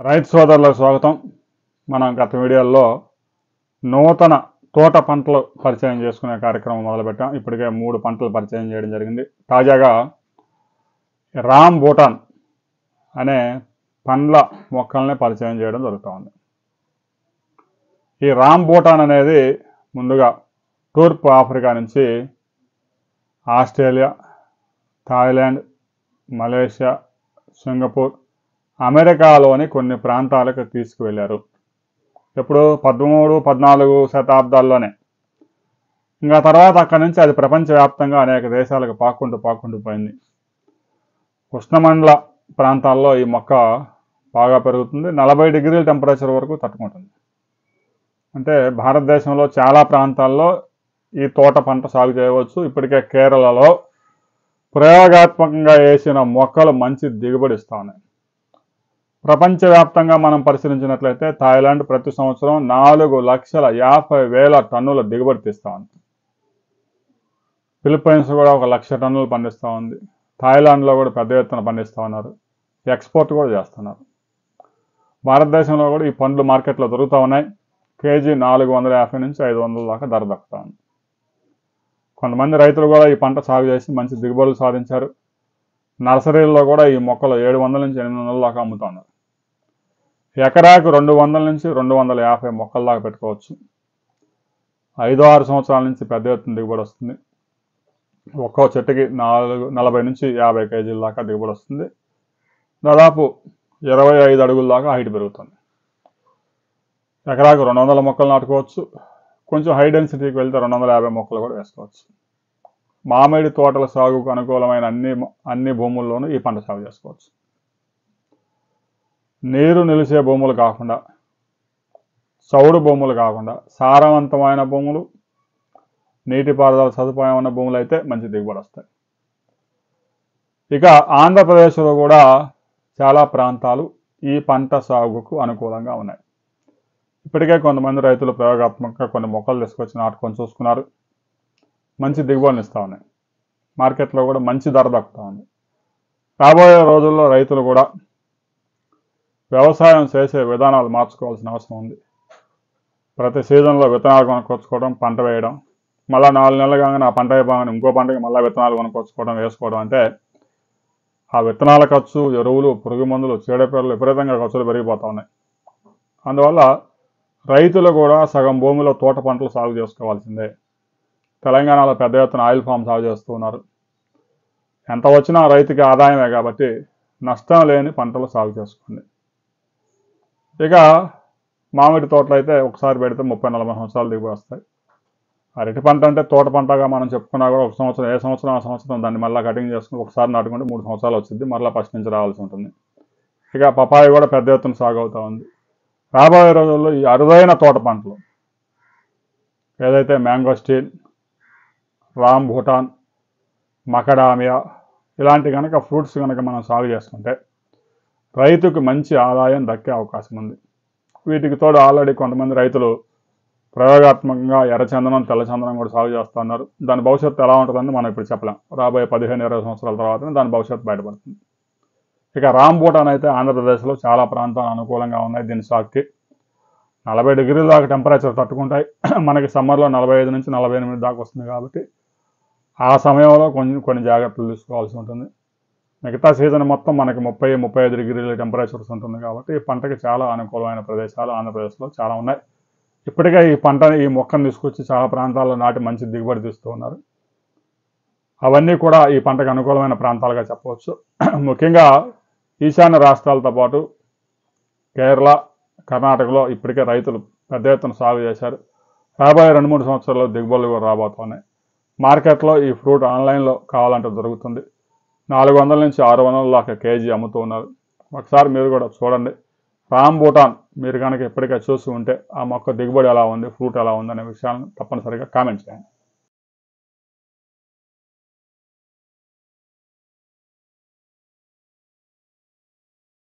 రైతు సోదరులకు స్వాగతం. మనం గత వీడియోల్లో నూతన తోట పంటలు పరిచయం చేసుకునే కార్యక్రమం మొదలుపెట్టాం. ఇప్పటికే 3 పంటలు పరిచయం చేయడం జరిగింది. తాజాగా రామ్ భూటాన్ అనే పండ్ల మొక్కల్ని పరిచయం చేయడం జరుగుతూ ఉంది. ఈ రామ్ భూటాన్ అనేది ముందుగా తూర్పు ఆఫ్రికా నుంచి ఆస్ట్రేలియా, థాయిలాండ్, మలేషియా, సింగపూర్, అమెరికాలోని కొన్ని ప్రాంతాలకు తీసుకువెళ్ళారు. ఎప్పుడు 13-14 శతాబ్దాల్లోనే. ఇంకా తర్వాత అక్కడి నుంచి అది ప్రపంచవ్యాప్తంగా అనేక దేశాలకు పాక్కుంటూ పోయింది. ఉష్ణమండల ప్రాంతాల్లో ఈ మొక్క బాగా పెరుగుతుంది. 40 డిగ్రీల టెంపరేచర్ వరకు తట్టుకుంటుంది. అంటే భారతదేశంలో చాలా ప్రాంతాల్లో ఈ తోట పంట సాగు చేయవచ్చు. ఇప్పటికే కేరళలో ప్రయోగాత్మకంగా వేసిన మొక్కలు మంచి దిగుబడి ఇస్తూ ఉన్నాయి. ప్రపంచవ్యాప్తంగా మనం పరిశీలించినట్లయితే థాయిలాండ్ ప్రతి సంవత్సరం 4,50,000 టన్నుల దిగుబడి తీస్తూ ఉంది. ఫిలిప్పైన్స్ కూడా 1,00,000 టన్నులు పండిస్తూ ఉంది. థాయిలాండ్లో కూడా పెద్ద ఎత్తున పండిస్తూ ఉన్నారు. ఎక్స్పోర్ట్ కూడా చేస్తున్నారు. భారతదేశంలో కూడా ఈ పండ్లు మార్కెట్లో దొరుకుతూ ఉన్నాయి. కేజీ 450 నుంచి 500 దాకా ధర దక్కుతూ ఉంది. కొంతమంది రైతులు కూడా ఈ పంట సాగు చేసి మంచి దిగుబడులు సాధించారు. నర్సరీల్లో కూడా ఈ మొక్కలు 700 నుంచి 800 దాకా అమ్ముతున్నారు. ఎకరాకు 200 నుంచి 250 మొక్కల దాకా పెట్టుకోవచ్చు. 5-6 సంవత్సరాల నుంచి పెద్ద ఎత్తున దిగుబడి వస్తుంది. ఒక్కో చెట్టుకి 40 నుంచి 50 కేజీల దాకా దిగుబడి వస్తుంది. దాదాపు 25 అడుగుల దాకా హైట్ పెరుగుతుంది. ఎకరాకు 200 మొక్కలు నాటుకోవచ్చు. కొంచెం హై డెన్సిటీకి వెళ్తే 250 మొక్కలు కూడా వేసుకోవచ్చు. మామిడి తోటల సాగుకు అనుకూలమైన అన్ని భూముల్లోనూ ఈ పంట సాగు చేసుకోవచ్చు. నీరు నిలిచే భూములు కాకుండా, చౌడు భూములు కాకుండా, సారవంతమైన భూములు, నీటిపారుదల సదుపాయం ఉన్న భూములు అయితే మంచి దిగుబడి వస్తాయి. ఇక ఆంధ్రప్రదేశ్లో కూడా చాలా ప్రాంతాలు ఈ పంట సాగుకు అనుకూలంగా ఉన్నాయి. ఇప్పటికే కొంతమంది రైతులు ప్రయోగాత్మకంగా కొన్ని మొక్కలు తీసుకొచ్చి నాటుకొని చూసుకున్నారు. మంచి దిగుబడిని ఇస్తూ ఉన్నాయి. మార్కెట్లో కూడా మంచి ధర దక్కుతూ ఉంది. రాబోయే రోజుల్లో రైతులు కూడా వ్యవసాయం చేసే విధానాలు మార్చుకోవాల్సిన అవసరం ఉంది. ప్రతి సీజన్లో విత్తనాలు కొనుక్కొచ్చుకోవడం, పంట వేయడం, మళ్ళీ 4 నెలలు కాగానే ఆ పంట అయిపోగానే ఇంకో పంటకి మళ్ళీ విత్తనాలు కొనుక్కొచ్చుకోవడం, వేసుకోవడం అంటే ఆ విత్తనాల ఖర్చు, ఎరువులు, పురుగు మందులు, చీడపీడలు విపరీతంగా ఖర్చులు పెరిగిపోతూ ఉన్నాయి. అందువల్ల రైతులు కూడా సగం భూమిలో తోట పంటలు సాగు చేసుకోవాల్సిందే. తెలంగాణలో పెద్ద ఎత్తున ఆయిల్ ఫామ్ సాగు చేస్తూ ఉన్నారు. ఎంత వచ్చినా రైతుకి ఆదాయమే కాబట్టి నష్టం లేని పంటలు సాగు చేసుకోండి. ఇక మామిడి తోటలు అయితే ఒకసారి పెడితే 30-40 సంవత్సరాలు దిగుబడి వస్తాయి. అరటి పంట అంటే తోట పంటగా మనం చెప్పుకున్నా కూడా ఒక సంవత్సరం ఏ సంవత్సరం ఆ సంవత్సరం దాన్ని మళ్ళీ కటింగ్ చేసుకుని ఒకసారి నాటుకుంటే 3 సంవత్సరాలు వచ్చింది. మళ్ళీ ఫస్ట్ నుంచి రావాల్సి ఉంటుంది. ఇక పపాయి కూడా పెద్ద ఎత్తున సాగు అవుతూ ఉంది. రాబోయే రోజుల్లో ఈ అరుదైన తోట పంటలు ఏదైతే మ్యాంగోస్టీన్, రామ్ భూటాన్, మకడామియా ఇలాంటి కనుక ఫ్రూట్స్ కనుక మనం సాగు చేసుకుంటే రైతుకు మంచి ఆదాయం దక్కే అవకాశం ఉంది. వీటికి తోడు ఆల్రెడీ కొంతమంది రైతులు ప్రయోగాత్మకంగా ఎర్రచందనం, తెల్లచందనం కూడా సాగు చేస్తున్నారు. దాని భవిష్యత్తు ఎలా ఉంటుందని మనం ఇప్పుడు చెప్పలేం. రాబోయే 15-20 సంవత్సరాల తర్వాతనే దాని భవిష్యత్తు బయటపడుతుంది. ఇక రామ్ భూటాన్ అయితే ఆంధ్రప్రదేశ్లో చాలా ప్రాంతాలు అనుకూలంగా ఉన్నాయి. దీని సాగుకి 40 డిగ్రీల దాకా టెంపరేచర్ తట్టుకుంటాయి. మనకి సమ్మర్లో 45 నుంచి 48 దాకా వస్తుంది కాబట్టి ఆ సమయంలో కొన్ని జాగ్రత్తలు తీసుకోవాల్సి ఉంటుంది. మిగతా సీజన్ మొత్తం మనకి 30-35 డిగ్రీల టెంపరేచర్స్ ఉంటుంది కాబట్టి ఈ పంటకి చాలా అనుకూలమైన ప్రదేశాలు ఆంధ్రప్రదేశ్లో చాలా ఉన్నాయి. ఇప్పటికే ఈ మొక్కను తీసుకొచ్చి చాలా ప్రాంతాల్లో నాటి మంచి దిగుబడి తీస్తూ ఉన్నారు. అవన్నీ కూడా ఈ పంటకు అనుకూలమైన ప్రాంతాలుగా చెప్పవచ్చు. ముఖ్యంగా ఈశాన్య రాష్ట్రాలతో పాటు కేరళ, కర్ణాటకలో ఇప్పటికే రైతులు పెద్ద ఎత్తున సాగు చేశారు. రాబోయే 2-3 సంవత్సరాల్లో దిగుబడులు కూడా రాబోతున్నాయి. మార్కెట్లో ఈ ఫ్రూట్ ఆన్లైన్లో కావాలంటే దొరుకుతుంది. 400 నుంచి 600 దాకా కేజీ అమ్ముతూ ఉన్నారు. ఒకసారి మీరు కూడా చూడండి. రామ్ భూటాన్ మీరు కనుక ఇప్పటికే చూసి ఉంటే ఆ మొక్క దిగుబడి ఎలా ఉంది, ఫ్రూట్ ఎలా ఉంది అనే విషయాలను తప్పనిసరిగా కామెంట్ చేయండి.